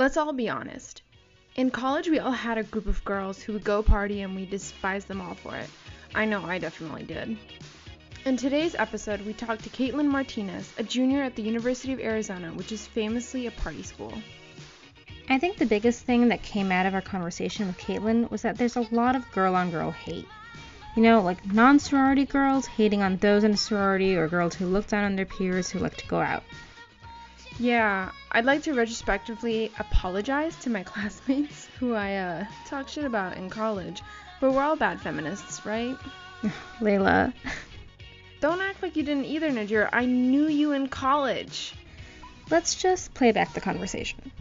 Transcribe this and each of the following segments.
Let's all be honest. In college, we all had a group of girls who would go party and we despised them all for it. I know I definitely did. In today's episode, we talked to Kaitlin Martinez, a junior at the University of Arizona, which is famously a party school. I think the biggest thing that came out of our conversation with Kaitlin was that there's a lot of girl-on-girl hate. You know, like non-sorority girls hating on those in a sorority, or girls who look down on their peers who like to go out. Yeah, I'd like to retrospectively apologize to my classmates who I talked shit about in college, but we're all bad feminists, right? Laila. Don't act like you didn't either, Najira. I knew you in college. Let's just play back the conversation.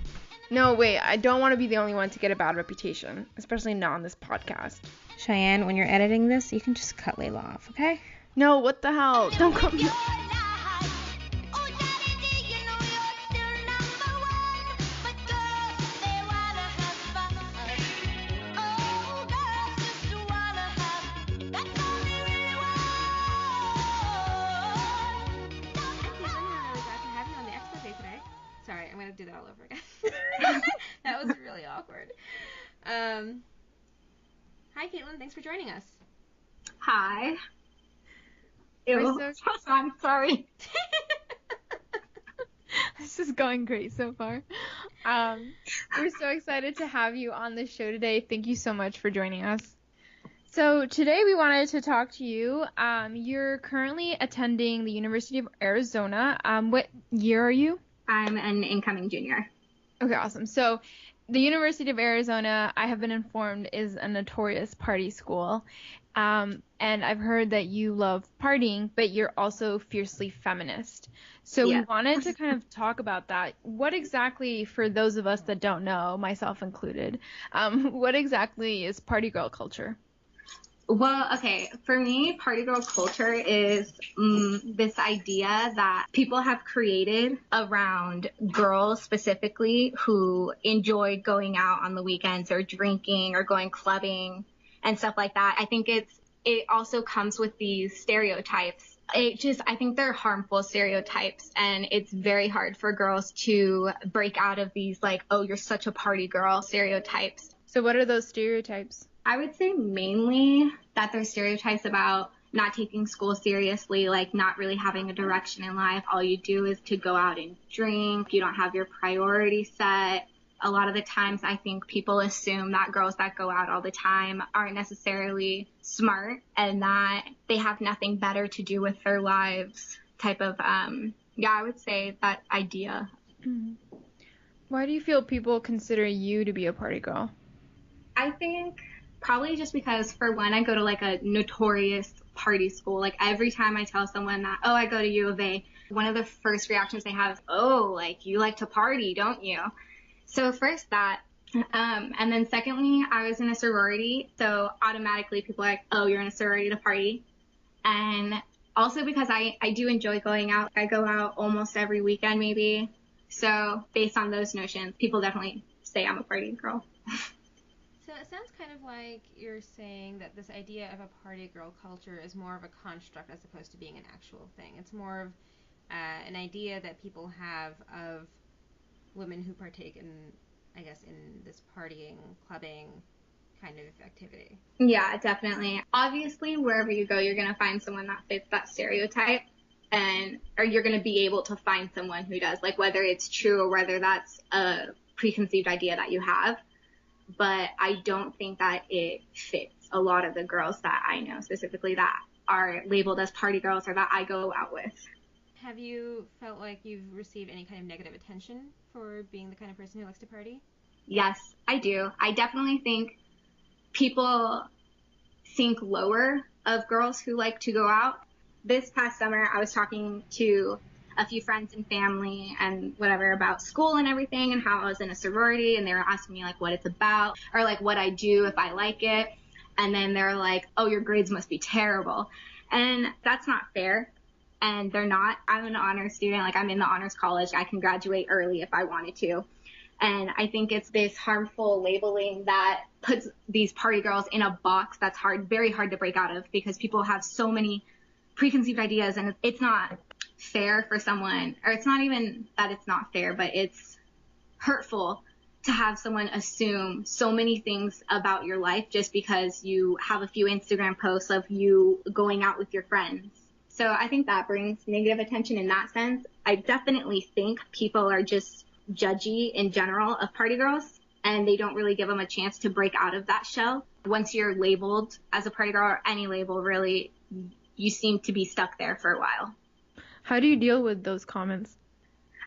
No, wait, I don't want to be the only one to get a bad reputation, especially not on this podcast. Shayan, when you're editing this, you can just cut Laila off, okay? No, what the hell? Don't come here. Do that all over again. That was really awkward. Hi, Kaitlin. Thanks for joining us. Hi. I'm sorry. This is going great so far. We're so excited to have you on the show today. Thank you so much for joining us. So today we wanted to talk to you. You're currently attending the University of Arizona. What year are you? I'm an incoming junior. Okay, awesome. So the University of Arizona, I have been informed, is a notorious party school. And I've heard that you love partying, but you're also fiercely feminist. So We wanted to kind of talk about that. What exactly, for those of us that don't know, myself included, what exactly is party girl culture? Well, okay, for me, party girl culture is this idea that people have created around girls specifically who enjoy going out on the weekends or drinking or going clubbing and stuff like that. I think it also comes with these stereotypes. I think they're harmful stereotypes, and it's very hard for girls to break out of these, like, oh, you're such a party girl stereotypes. So what are those stereotypes? I would say mainly that there's stereotypes about not taking school seriously, like not really having a direction in life. All you do is to go out and drink. You don't have your priorities set. A lot of the times I think people assume that girls that go out all the time aren't necessarily smart and that they have nothing better to do with their lives type of, I would say that idea. Mm-hmm. Why do you feel people consider you to be a party girl? I think probably just because, for one, I go to like a notorious party school. Like every time I tell someone that, oh, I go to U of A, one of the first reactions they have is, oh, like you like to party, don't you? So first that, and then secondly, I was in a sorority. So automatically people are like, oh, you're in a sorority to party. And also because I do enjoy going out. I go out almost every weekend maybe. So based on those notions, people definitely say I'm a party girl. So it sounds kind of like you're saying that this idea of a party girl culture is more of a construct as opposed to being an actual thing. It's more of an idea that people have of women who partake in, I guess, in this partying, clubbing kind of activity. Yeah, definitely. Obviously, wherever you go, you're going to find someone that fits that stereotype, or you're going to be able to find someone who does, like whether it's true or whether that's a preconceived idea that you have. But I don't think that it fits a lot of the girls that I know specifically that are labeled as party girls or that I go out with. Have you felt like you've received any kind of negative attention for being the kind of person who likes to party? Yes, I do. I definitely think people think lower of girls who like to go out. This past summer, I was talking to a few friends and family and whatever about school and everything and how I was in a sorority, and they were asking me like what it's about or like what I do if I like it. And then they're like, oh, your grades must be terrible. And that's not fair. And they're not. I'm an honors student. Like I'm in the honors college. I can graduate early if I wanted to. And I think it's this harmful labeling that puts these party girls in a box that's very hard to break out of because people have so many preconceived ideas, and it's not fair for someone, or it's not even that it's not fair, but it's hurtful to have someone assume so many things about your life just because you have a few Instagram posts of you going out with your friends. So I think that brings negative attention in that sense. I definitely think people are just judgy in general of party girls, and they don't really give them a chance to break out of that shell. Once you're labeled as a party girl, or any label really, you seem to be stuck there for a while. How do you deal with those comments?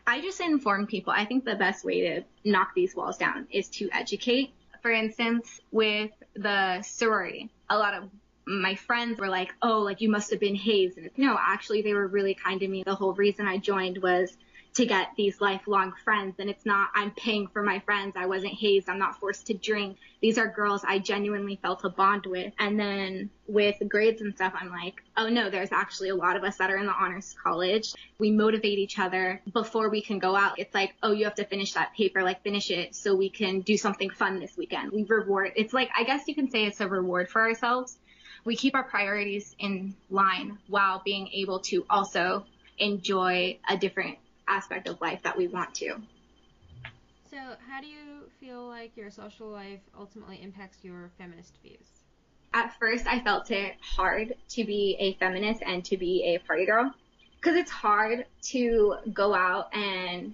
I just inform people. I think the best way to knock these walls down is to educate. For instance, with the sorority, a lot of my friends were like, oh, like you must have been hazed. And no, actually, they were really kind to me. The whole reason I joined was to get these lifelong friends. And it's not, I'm paying for my friends. I wasn't hazed. I'm not forced to drink. These are girls I genuinely felt a bond with. And then with grades and stuff, I'm like, oh no, there's actually a lot of us that are in the honors college. We motivate each other before we can go out. It's like, oh, you have to finish that paper, like finish it so we can do something fun this weekend. We reward. It's like, I guess you can say it's a reward for ourselves. We keep our priorities in line while being able to also enjoy a different aspect of life that we want to. So how do you feel like your social life ultimately impacts your feminist views? At first, I felt it hard to be a feminist and to be a party girl, because it's hard to go out and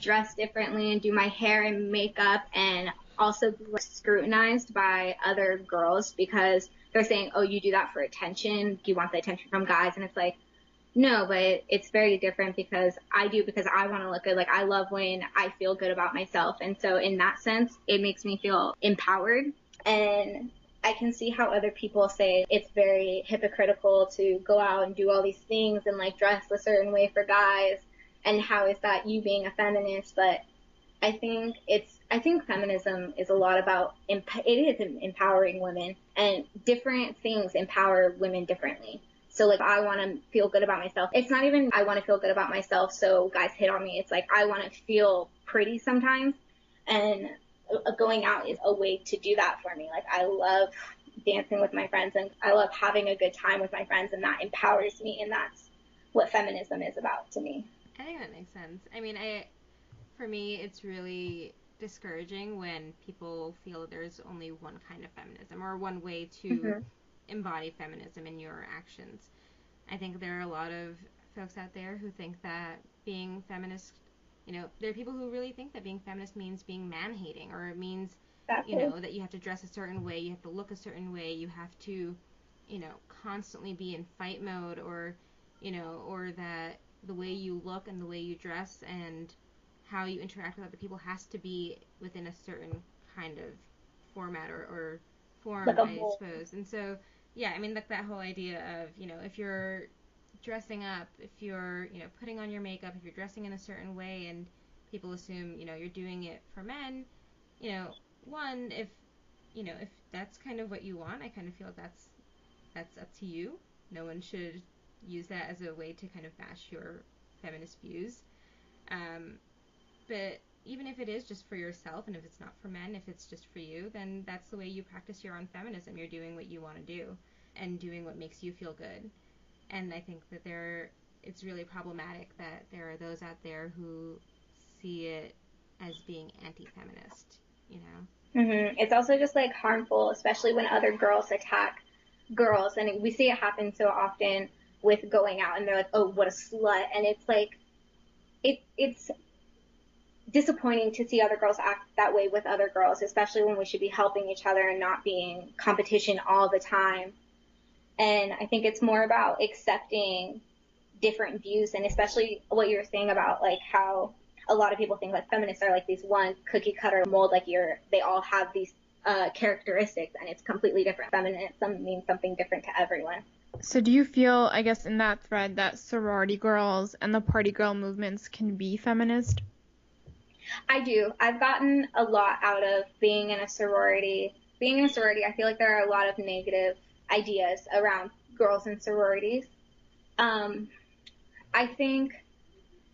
dress differently and do my hair and makeup and also be scrutinized by other girls because they're saying, oh, you do that for attention. You want the attention from guys. And it's like, no, but it's very different because I do because I want to look good. Like, I love when I feel good about myself. And so in that sense, it makes me feel empowered. And I can see how other people say it's very hypocritical to go out and do all these things and like dress a certain way for guys. And how is that you being a feminist? But I think feminism is a lot about, it is empowering women, and different things empower women differently. So, like, I want to feel good about myself. It's not even I want to feel good about myself so guys hit on me. It's like I want to feel pretty sometimes, and going out is a way to do that for me. Like, I love dancing with my friends, and I love having a good time with my friends, and that empowers me, and that's what feminism is about to me. I think that makes sense. I mean, for me, it's really discouraging when people feel that there's only one kind of feminism or one way to embody feminism in your actions. I think there are a lot of folks out there who think that being feminist, there are people who really think that being feminist means being man-hating, or it means, that you have to dress a certain way, you have to look a certain way, you have to, constantly be in fight mode, or that the way you look and the way you dress and how you interact with other people has to be within a certain kind of format or form, like I suppose. And so, yeah, I mean, like that whole idea of, if you're dressing up, if you're, putting on your makeup, if you're dressing in a certain way and people assume, you're doing it for men, one, if that's kind of what you want, I kind of feel like that's up to you. No one should use that as a way to kind of bash your feminist views. But even if it is just for yourself, and if it's not for men, if it's just for you, then that's the way you practice your own feminism. You're doing what you want to do and doing what makes you feel good. And I think that it's really problematic that there are those out there who see it as being anti-feminist, It's also just like harmful, especially when other girls attack girls. And we see it happen so often with going out, and they're like, oh, what a slut. And it's like, it's disappointing to see other girls act that way with other girls, especially when we should be helping each other and not being competition all the time. And I think it's more about accepting different views, and especially what you were saying about like how a lot of people think like feminists are like these one cookie cutter mold, like they all have these characteristics, and it's completely different. Feminism means something different to everyone. So do you feel, I guess, in that thread that sorority girls and the party girl movements can be feminist? I do. I've gotten a lot out of being in a sorority. Being in a sorority, I feel like there are a lot of negative ideas around girls in sororities. I think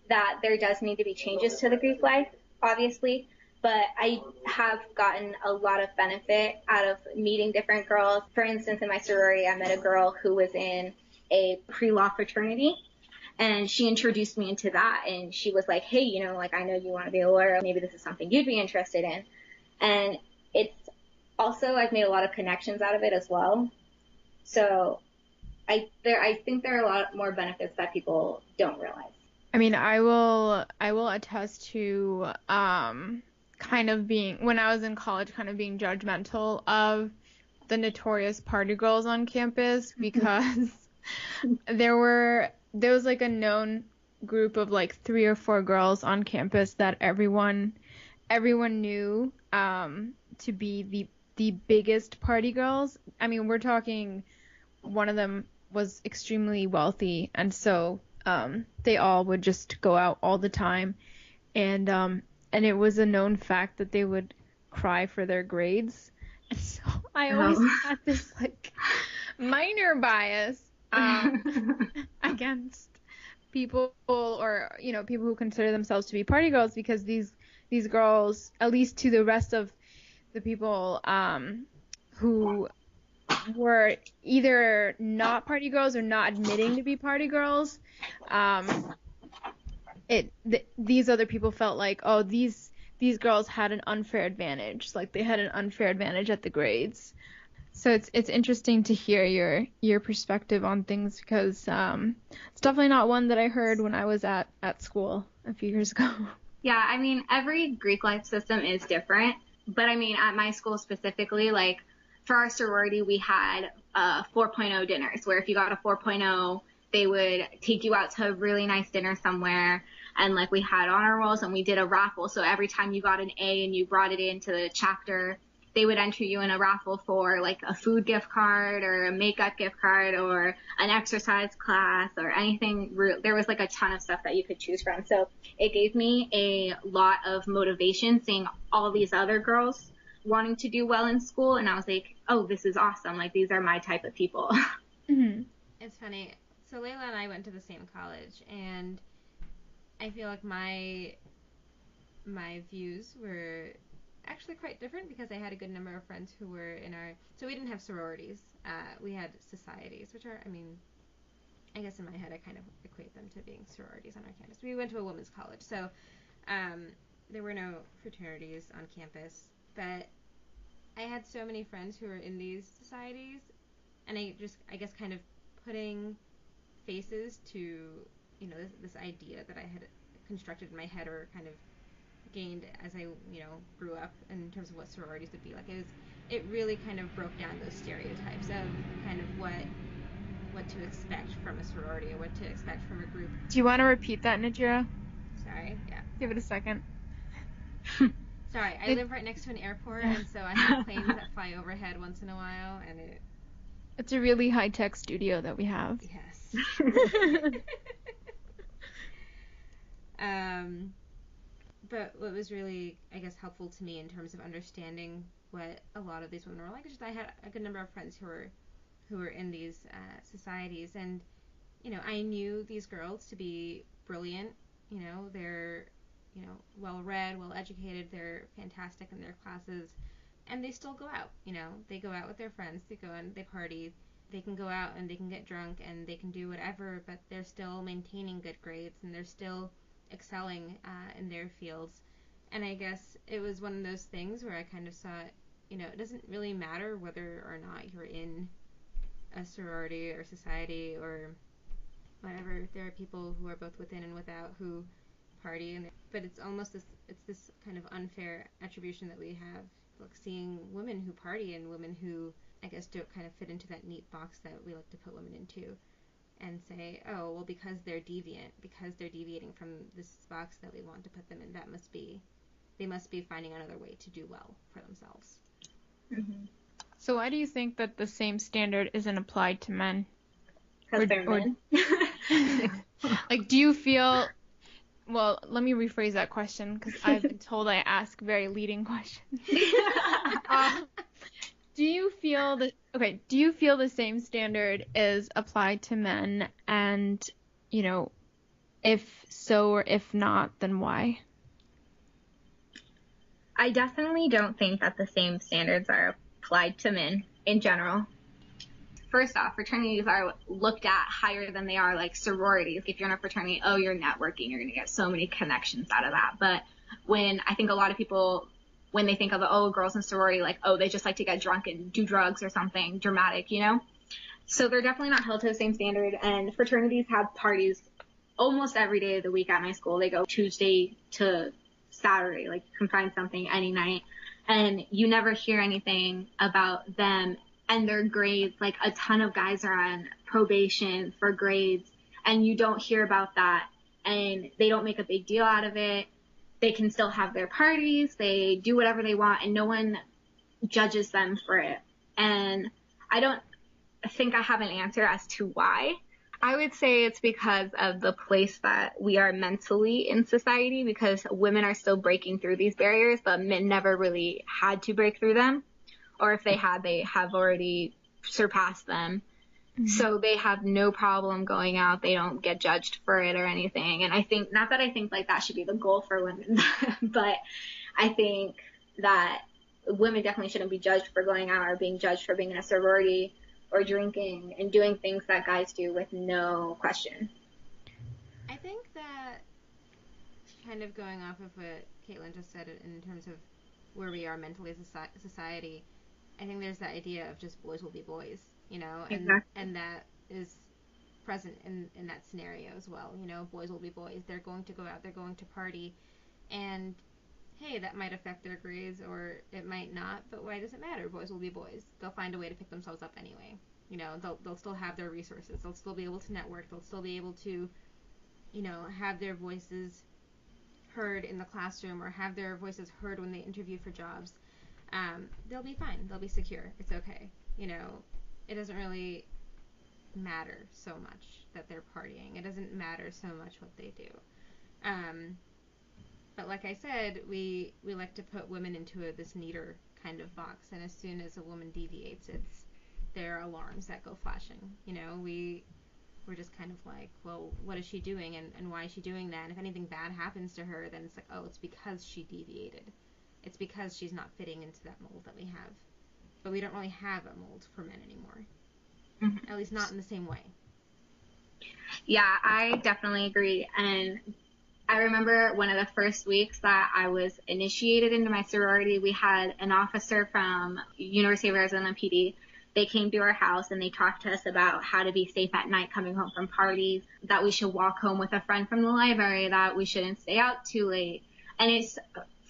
that there does need to be changes to the Greek life, obviously, but I have gotten a lot of benefit out of meeting different girls. For instance, in my sorority, I met a girl who was in a pre-law fraternity, And she introduced me into that, and she was like, hey, you know, like, I know you want to be a lawyer. Maybe this is something you'd be interested in. And it's also, I've made a lot of connections out of it as well. So I think there are a lot more benefits that people don't realize. I mean, I will attest to kind of being, when I was in college, kind of being judgmental of the notorious party girls on campus, because there was like a known group of like 3 or 4 girls on campus that everyone knew to be the biggest party girls. I mean, we're talking, one of them was extremely wealthy, and so they all would just go out all the time, and it was a known fact that they would cry for their grades. And so I always had this like minor bias against people, or, you know, people who consider themselves to be party girls, because these girls, at least to the rest of the people who were either not party girls or not admitting to be party girls, these other people felt like, oh, these girls had an unfair advantage, like they had an unfair advantage at the grades. So it's interesting to hear your perspective on things, because it's definitely not one that I heard when I was at school a few years ago. Yeah, I mean, every Greek life system is different, but I mean, at my school specifically, like, for our sorority, we had 4.0 dinners, where if you got a 4.0, they would take you out to a really nice dinner somewhere. And like, we had honor rolls, and we did a raffle. So every time you got an A and you brought it into the chapter, they would enter you in a raffle for like a food gift card or a makeup gift card or an exercise class or anything. There was like a ton of stuff that you could choose from. So it gave me a lot of motivation seeing all these other girls wanting to do well in school. And I was like, oh, this is awesome. Like, these are my type of people. Mm-hmm. It's funny. So Laila and I went to the same college, and I feel like my views were actually quite different, because I had a good number of friends who were in our, so we didn't have sororities, we had societies, which are, I mean, I guess in my head I kind of equate them to being sororities on our campus. We went to a women's college, so there were no fraternities on campus, but I had so many friends who were in these societies, and I guess kind of putting faces to, you know, this idea that I had constructed in my head, or kind of gained as I, you know, grew up, in terms of what sororities would be like. It really kind of broke down those stereotypes of kind of what to expect from a sorority, or what to expect from a group. Do you want to repeat that, Najira? Sorry, yeah. Give it a second. Sorry, I live right next to an airport, and so I have planes that fly overhead once in a while, and it's a really high-tech studio that we have. Yes. But what was really, I guess, helpful to me in terms of understanding what a lot of these women were like, is just I had a good number of friends who were in these societies, and, you know, I knew these girls to be brilliant. You know, they're, you know, well-read, well-educated, they're fantastic in their classes, and they still go out. You know, they go out with their friends, they go and they party. They can go out and they can get drunk and they can do whatever, but they're still maintaining good grades, and they're still excelling in their fields. And I guess it was one of those things where I kind of saw, you know, it doesn't really matter whether or not you're in a sorority or society or whatever. There are people who are both within and without who party, but it's almost this kind of unfair attribution that we have, like seeing women who party and women who, I guess, don't kind of fit into that neat box that we like to put women into, and say, oh, well, because they're deviating from this box that we want to put them in, they must be finding another way to do well for themselves. Mm-hmm. So why do you think that the same standard isn't applied to men? Because they're men. Like, do you feel... Well, let me rephrase that question, because I've been told I ask very leading questions. Do you feel the same standard is applied to men? And, you know, if so or if not, then why? I definitely don't think that the same standards are applied to men in general. first off, fraternities are looked at higher than they are like sororities. If you're in a fraternity, oh, you're networking, you're going to get so many connections out of that. But when I think a lot of people, when they think of, oh, girls in sorority, like, oh, they just like to get drunk and do drugs or something dramatic, you know? So they're definitely not held to the same standard. And fraternities have parties almost every day of the week at my school. They go Tuesday to Saturday, like you can find something any night. And you never hear anything about them and their grades. Like a ton of guys are on probation for grades and you don't hear about that. And they don't make a big deal out of it. They can still have their parties. They do whatever they want and no one judges them for it. And I don't think I have an answer as to why. I would say it's because of the place that we are mentally in society, because women are still breaking through these barriers, but men never really had to break through them. Or if they had, they have already surpassed them. Mm-hmm. So they have no problem going out. They don't get judged for it or anything. And I think, not that I think like that should be the goal for women, but I think that women definitely shouldn't be judged for going out or being judged for being in a sorority or drinking and doing things that guys do with no question. I think that, kind of going off of what Kaitlin just said in terms of where we are mentally as a society, I think there's the idea of just boys will be boys, you know, and exactly. And that is present in that scenario as well, you know, boys will be boys. They're going to go out, they're going to party, and hey, that might affect their grades or it might not, but why does it matter? Boys will be boys. They'll find a way to pick themselves up anyway. You know, they'll still have their resources. They'll still be able to network. They'll still be able to, you know, have their voices heard in the classroom or have their voices heard when they interview for jobs. They'll be fine. They'll be secure. It's okay. You know, it doesn't really matter so much that they're partying. It doesn't matter so much what they do. But like I said, we like to put women into this neater kind of box, and as soon as a woman deviates, there are alarms that go flashing. You know, we're just kind of like, well, what is she doing, and why is she doing that? And if anything bad happens to her, then it's like, oh, it's because she deviated. It's because she's not fitting into that mold that we have. But we don't really have a mold for men anymore. Mm-hmm. At least not in the same way. Yeah, I definitely agree. And I remember one of the first weeks that I was initiated into my sorority, we had an officer from University of Arizona PD. They came to our house and they talked to us about how to be safe at night coming home from parties, that we should walk home with a friend from the library, that we shouldn't stay out too late. And it's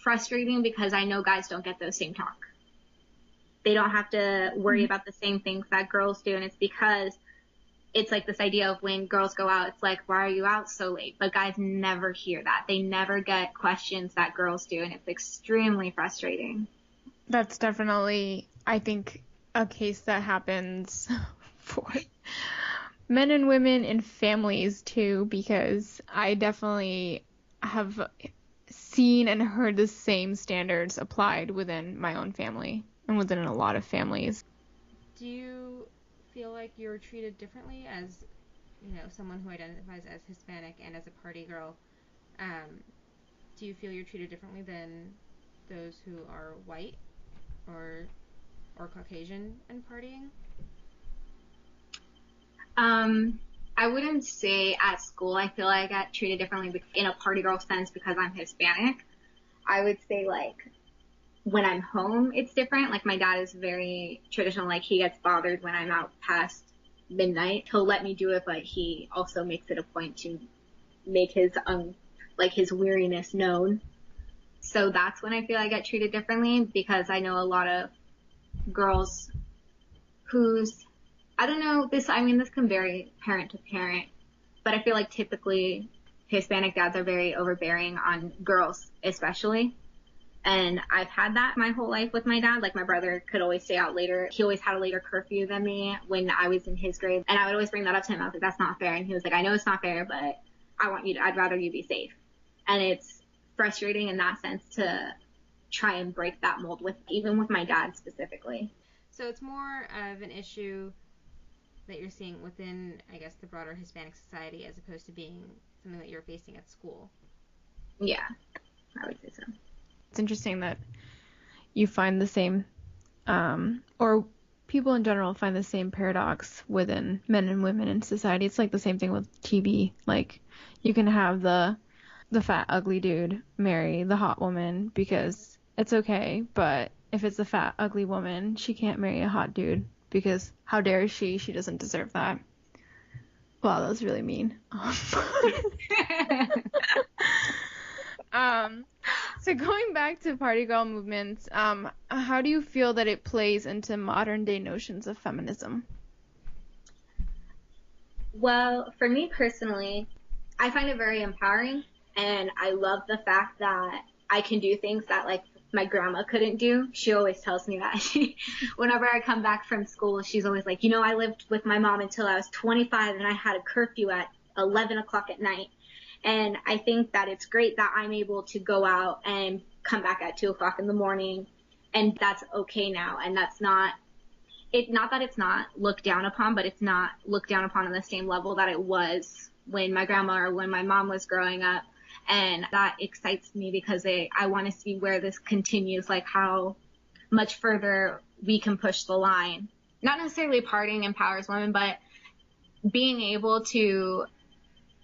frustrating because I know guys don't get those same talk. They don't have to worry about the same things that girls do. And it's because it's like this idea of when girls go out, it's like, why are you out so late? But guys never hear that. They never get questions that girls do. And it's extremely frustrating. That's definitely, I think, a case that happens for men and women in families too, because I definitely have seen and heard the same standards applied within my own family and within a lot of families. Do you feel like you're treated differently as, you know, someone who identifies as Hispanic and as a party girl? Do you feel you're treated differently than those who are white or Caucasian and partying? I wouldn't say at school I feel like I got treated differently in a party girl sense because I'm Hispanic. I would say like when I'm home it's different. Like my dad is very traditional, like he gets bothered when I'm out past midnight. He'll let me do it, but he also makes it a point to make his his weariness known. So that's when I feel I get treated differently, because I know a lot of girls whose, I don't know, this can vary parent to parent, but I feel like typically Hispanic dads are very overbearing on girls especially. And I've had that my whole life with my dad. Like my brother could always stay out later. He always had a later curfew than me when I was in his grade. And I would always bring that up to him. I was like, that's not fair. And he was like, I know it's not fair, but I'd rather you be safe. And it's frustrating in that sense to try and break that mold even with my dad specifically. So it's more of an issue that you're seeing within, I guess, the broader Hispanic society as opposed to being something that you're facing at school. Yeah, I would say so. It's interesting that you find the same, or people in general find the same paradox within men and women in society. It's like the same thing with TV. Like, you can have the fat, ugly dude marry the hot woman because it's okay, but if it's a fat, ugly woman, she can't marry a hot dude because how dare she? She doesn't deserve that. Wow, that was really mean. So going back to party girl movements, how do you feel that it plays into modern day notions of feminism? Well, for me personally, I find it very empowering, and I love the fact that I can do things that, like, my grandma couldn't do. She always tells me that. Whenever I come back from school, she's always like, I lived with my mom until I was 25 and I had a curfew at 11 o'clock at night. And I think that it's great that I'm able to go out and come back at 2 o'clock in the morning, and that's okay now. And that's not that it's not looked down upon, but it's not looked down upon on the same level that it was when my grandma or when my mom was growing up. And that excites me because I want to see where this continues, like how much further we can push the line. Not necessarily partying empowers women, but being able to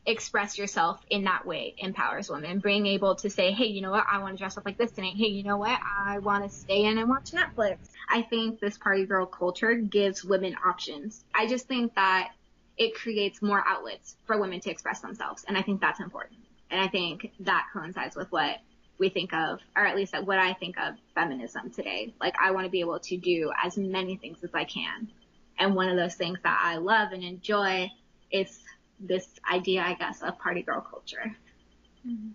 express yourself in that way empowers women. Being able to say, hey, you know what, I want to dress up like this tonight. Hey, you know what, I want to stay in and watch Netflix. I think this party girl culture gives women options. I just think that it creates more outlets for women to express themselves, and I think that's important. And I think that coincides with what we think of, or at least what I think of feminism today. Like, I want to be able to do as many things as I can. And one of those things that I love and enjoy is this idea, I guess, of party girl culture. Mm-hmm.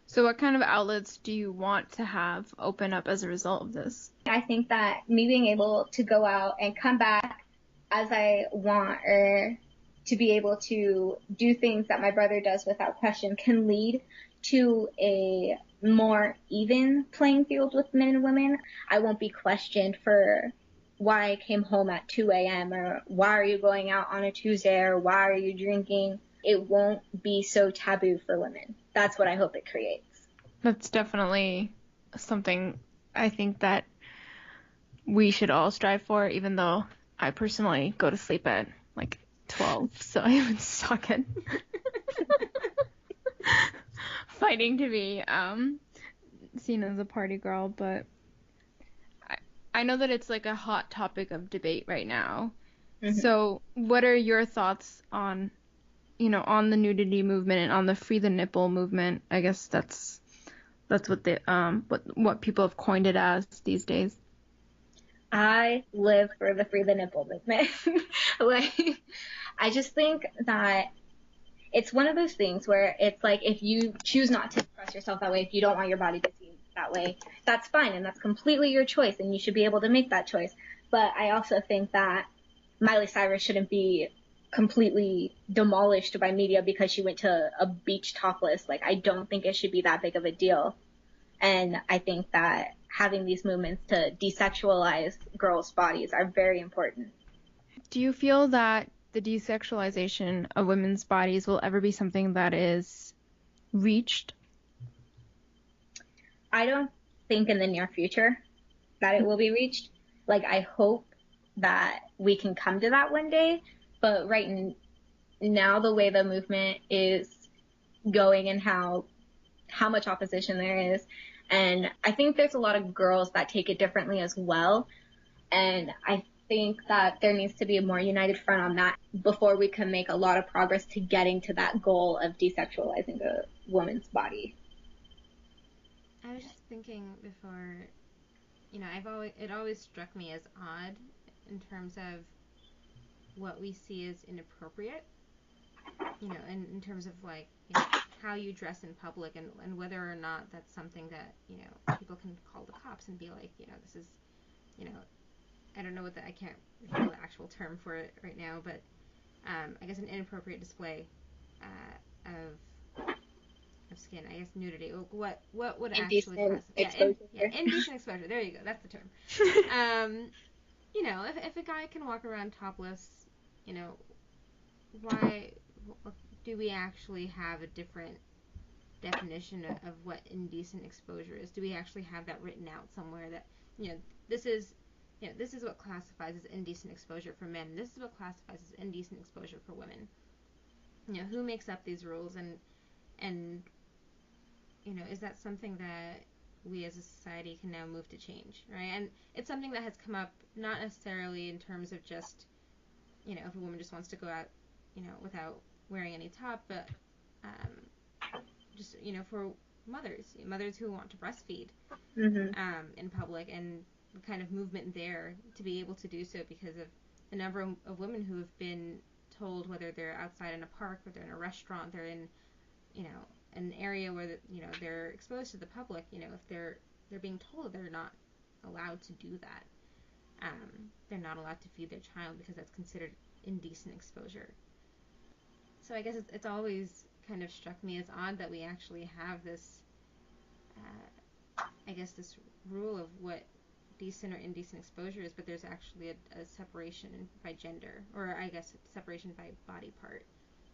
So what kind of outlets do you want to have open up as a result of this? I think that me being able to go out and come back as I want, or to be able to do things that my brother does without question, can lead to a more even playing field with men and women. I won't be questioned for why I came home at 2 a.m. or why are you going out on a Tuesday or why are you drinking. It won't be so taboo for women. That's what I hope it creates. That's definitely something I think that we should all strive for, even though I personally go to sleep at like 12, so I haven't stuck it. Fighting to be seen as a party girl, but I know that it's like a hot topic of debate right now. Mm-hmm. So what are your thoughts on, on the nudity movement and on the free the nipple movement? I guess that's what they what people have coined it as these days. I live for the free the nipple movement. I just think that it's one of those things where it's like, if you choose not to express yourself that way, if you don't want your body to see that way, that's fine, and that's completely your choice, and you should be able to make that choice. But I also think that Miley Cyrus shouldn't be completely demolished by media because she went to a beach topless. Like, I don't think it should be that big of a deal. And I think that having these movements to desexualize girls' bodies are very important. Do you feel that the desexualization of women's bodies will ever be something that is reached? I don't think in the near future that it will be reached. Like, I hope that we can come to that one day, but right now the way the movement is going and how much opposition there is, and I think there's a lot of girls that take it differently as well, and I think that there needs to be a more united front on that before we can make a lot of progress to getting to that goal of desexualizing a woman's body. I was just thinking before, it always struck me as odd in terms of what we see as inappropriate, in terms of like, how you dress in public and whether or not that's something that, people can call the cops and be like, this is, I don't know I can't recall the actual term for it right now, but I guess an inappropriate display of skin. I guess nudity. What would actually exposure? Indecent exposure. There you go. That's the term. If a guy can walk around topless, why do we actually have a different definition of what indecent exposure is? Do we actually have that written out somewhere that, this is this is what classifies as indecent exposure for men. This is what classifies as indecent exposure for women. Who makes up these rules, and is that something that we as a society can now move to change, right? And it's something that has come up not necessarily in terms of just, if a woman just wants to go out, without wearing any top, but just, for mothers who want to breastfeed in public, and the kind of movement there to be able to do so because of the number of women who have been told, whether they're outside in a park or they're in a restaurant, they're in, an area where they're exposed to the public, if they're being told that they're not allowed to do that, they're not allowed to feed their child because that's considered indecent exposure. So I guess it's always kind of struck me as odd that we actually have this, this rule of what decent or indecent exposure is, but there's actually a separation by gender, or I guess separation by body part,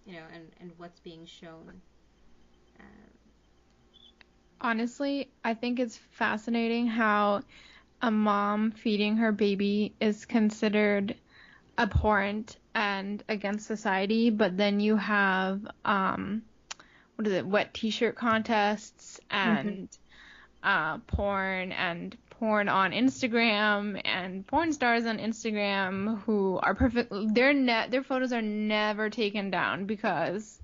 and what's being shown. Honestly, I think it's fascinating how a mom feeding her baby is considered abhorrent and against society, but then you have wet t-shirt contests and porn on Instagram, and porn stars on Instagram who are perfect. Their photos are never taken down because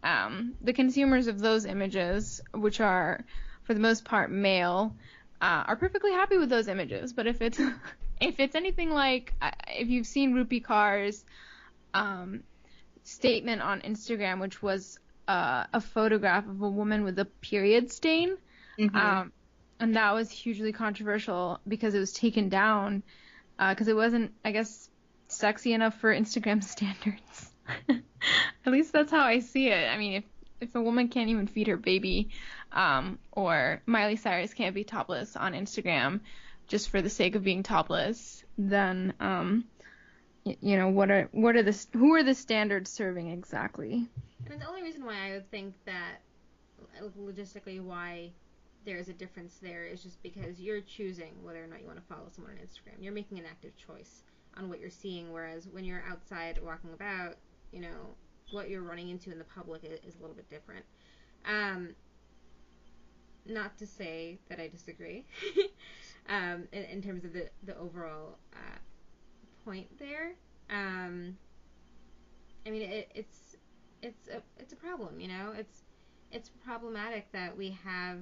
the consumers of those images, which are for the most part male, are perfectly happy with those images. But if it's anything like, if you've seen Rupi Kaur's statement on Instagram, which was a photograph of a woman with a period stain, and that was hugely controversial because it was taken down because it wasn't, I guess, sexy enough for Instagram standards. At least that's how I see it. I mean, if a woman can't even feed her baby, or Miley Cyrus can't be topless on Instagram just for the sake of being topless, then who are the standards serving exactly? And the only reason why I would think that logistically why there's a difference there is just because you're choosing whether or not you want to follow someone on Instagram. You're making an active choice on what you're seeing, whereas when you're outside walking about, what you're running into in the public is a little bit different. Not to say that I disagree in terms of the overall point there. I mean, it's a problem, it's problematic that we have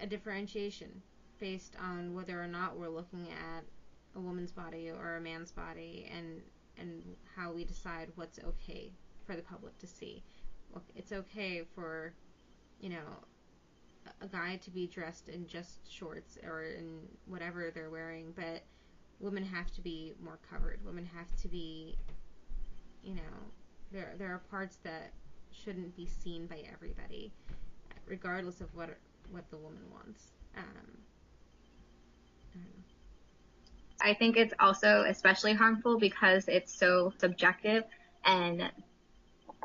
a differentiation based on whether or not we're looking at a woman's body or a man's body, and how we decide what's okay for the public to see. Look, it's okay for, a guy to be dressed in just shorts or in whatever they're wearing, but women have to be more covered. Women have to be, there are parts that shouldn't be seen by everybody, regardless of what the woman wants. I don't know. I think it's also especially harmful because it's so subjective, and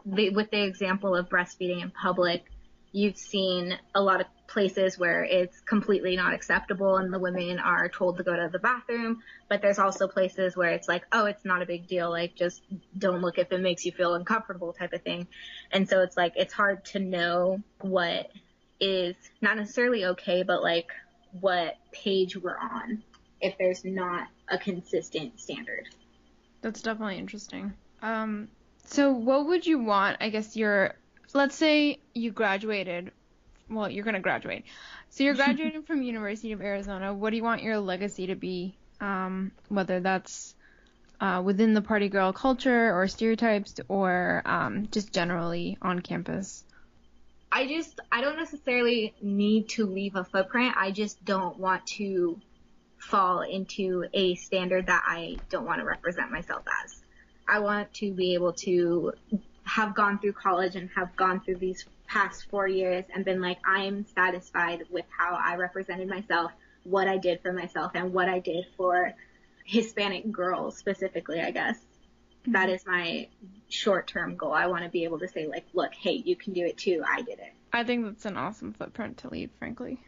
with the example of breastfeeding in public, you've seen a lot of places where it's completely not acceptable and the women are told to go to the bathroom, but there's also places where it's like, oh, it's not a big deal, like just don't look if it makes you feel uncomfortable type of thing. And so it's like, it's hard to know what is not necessarily okay, but like what page we're on if there's not a consistent standard. That's definitely interesting. So what would you want, I guess let's say you graduated, well, you're going to graduate. So you're graduating from University of Arizona. What do you want your legacy to be? Whether that's within the party girl culture or stereotypes, or just generally on campus? I don't necessarily need to leave a footprint. I just don't want to fall into a standard that I don't want to represent myself as. I want to be able to have gone through college and have gone through these past 4 years and been like, I'm satisfied with how I represented myself, what I did for myself, and what I did for Hispanic girls specifically, I guess. Mm-hmm. That is my short-term goal. I want to be able to say, like, look, hey, you can do it too. I did it. I think that's an awesome footprint to leave, frankly.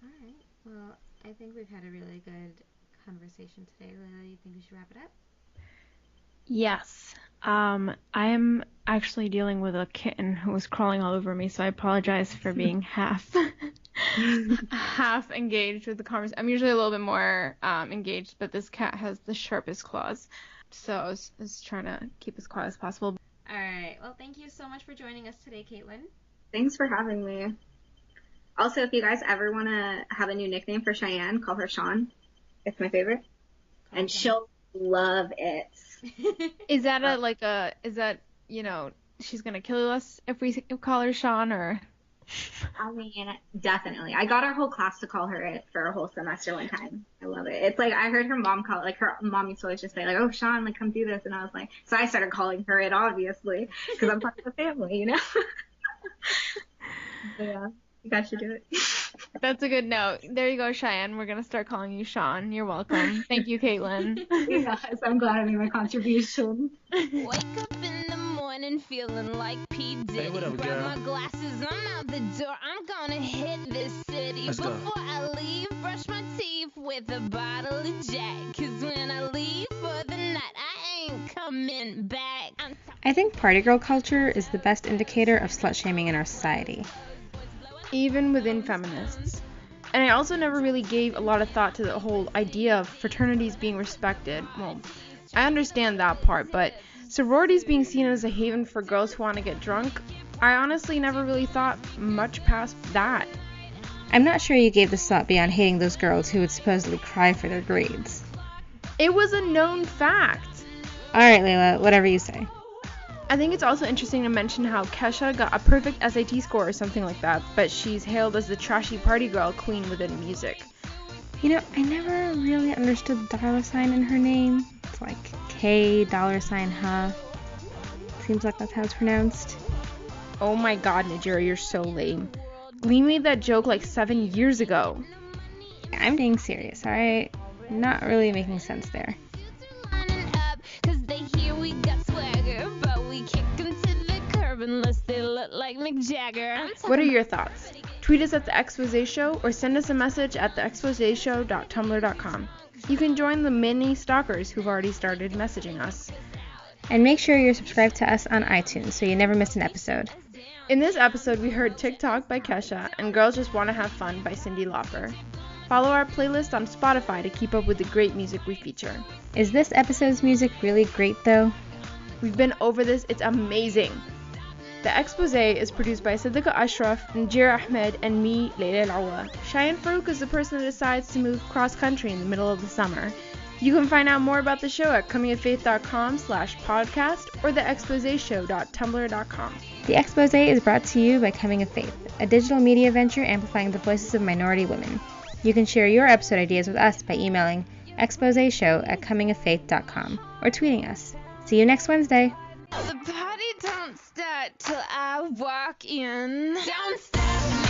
All right. Well, I think we've had a really good conversation today. Laila, you think we should wrap it up? Yes. I am actually dealing with a kitten who was crawling all over me, so I apologize for being half engaged with the conversation. I'm usually a little bit more engaged, but this cat has the sharpest claws, so I was trying to keep as quiet as possible. All right. Well, thank you so much for joining us today, Kaitlin. Thanks for having me. Also, if you guys ever want to have a new nickname for Shayan, call her Sean. It's my favorite. And she'll love it. Is that, she's going to kill us if we call her Sean, or? I mean, definitely. I got our whole class to call her it for a whole semester one time. I love it. It's like, I heard her mom call it, like, her mom used to always just say, like, oh, Sean, like, come do this. And I was like, so I started calling her it, obviously, because I'm part of the family, But yeah, you guys should do it. That's a good note. There you go, Shayan. We're going to start calling you Sean. You're welcome. Thank you, Kaitlin. Yes, I'm glad I made my contribution. Wake up in the morning feeling like P. Diddy. Hey, what up, Grab girl? my glasses, I'm out the door. I'm gonna hit this city. Let's go. Before I leave, brush my teeth with a bottle of Jack. 'Cause when I leave for the night, I ain't coming back. I think party girl culture is the best indicator of slut shaming in our society. Even within feminists. And I also never really gave a lot of thought to the whole idea of fraternities being respected. Well, I understand that part, but sororities being seen as a haven for girls who want to get drunk, I honestly never really thought much past that. I'm not sure you gave this thought beyond hating those girls who would supposedly cry for their grades. It was a known fact. Alright, Laila, whatever you say. I think it's also interesting to mention how Kesha got a perfect SAT score or something like that, but she's hailed as the trashy party girl queen within music. I never really understood the dollar sign in her name. It's like K $, Seems like that's how it's pronounced. Oh my god, Najira, you're so lame. We made that joke like 7 years ago. I'm being serious, alright? Not really making sense there. Lining up, 'cause they hear we got swagger, but we kick 'em to the curb unless they look like Mick Jagger. What are your thoughts? Tweet us at The Exposé Show or send us a message at theexposeshow.tumblr.com. You can join the many stalkers who've already started messaging us. And make sure you're subscribed to us on iTunes so you never miss an episode. In this episode, we heard TikTok by Kesha and Girls Just Wanna Have Fun by Cyndi Lauper. Follow our playlist on Spotify to keep up with the great music we feature. Is this episode's music really great, though? We've been over this, it's amazing. The Exposé is produced by Sidikha, Ashraf, Najira, Ahmed, and me, Laila. Shayan Farooq is the person that decides to move cross-country in the middle of the summer. You can find out more about the show at comingoffaith.com/podcast or theexposeshow.tumblr.com. The Exposé is brought to you by Coming of Faith, a digital media venture amplifying the voices of minority women. You can share your episode ideas with us by emailing exposeshow@comingoffaith.com or tweeting us. See you next Wednesday. The party don't start till I walk in. Don't stop.